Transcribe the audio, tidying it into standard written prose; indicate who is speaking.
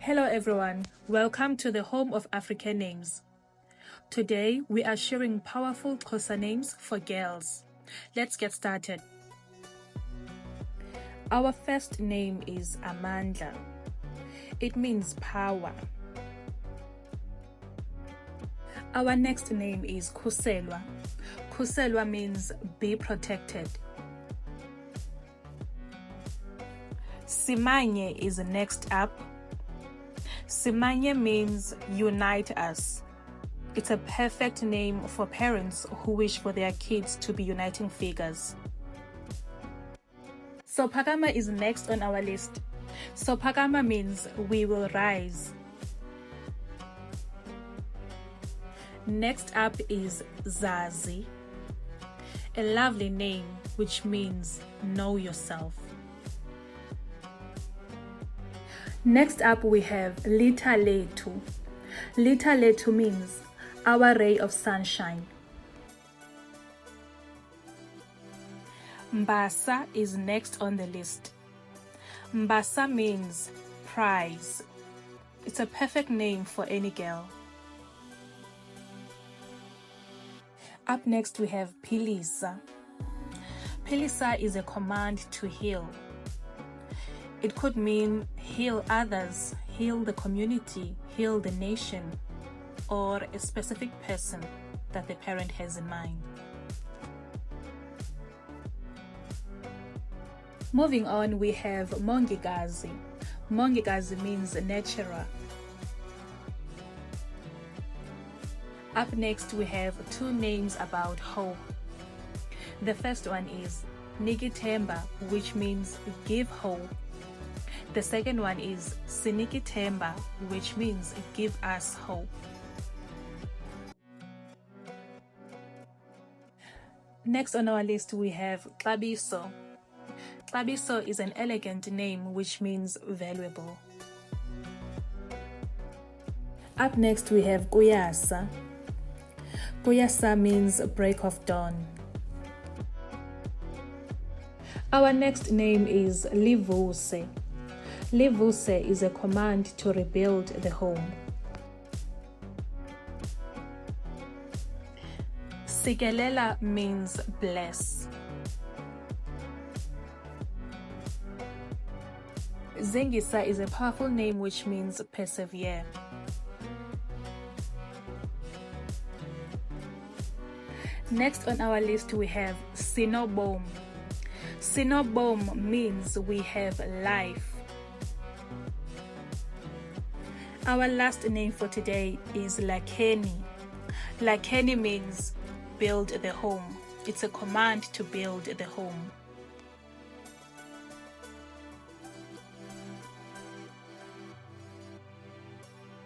Speaker 1: Hello everyone, welcome to the home of African names. Today we are sharing powerful Xhosa names for girls. Let's get started. Our first name is Amandla. It means power. Our next name is Khuselwa. Khuselwa means be protected. SIMANYE is next up. SIMANYE means unite us. It's a perfect name for parents who wish for their kids to be uniting figures. SOPHAKAMA is next on our list. SOPHAKAMA means we will rise. Next up is ZAZI, a lovely name which means know yourself. Next up we have Lithalethu. Lithalethu means our ray of sunshine. Mbasa is next on the list. Mbasa means prize. It's a perfect name for any girl. Up next we have Philisa. Philisa is a command to heal. It could mean heal others, heal the community, heal the nation, or a specific person that the parent has in mind. Moving on, we have Mongikazi. Mongikazi means natural. Up next, we have two names about hope. The first one is NIKITHEMBA, which means give hope. The second one is SINIKITHEMBA, which means give us hope. Next on our list we have XABISO. XABISO is an elegant name which means valuable. Up next we have KUYASA. KUYASA means break of dawn. Our next name is LIVUSE. LIVUSE is a command to rebuild the home. Sikelela means bless. Zingisa is a powerful name which means persevere. Next on our list we have Sinobom. Sinobom means we have life. Our last name for today is Lakheni. Lakheni means build the home. It's a command to build the home.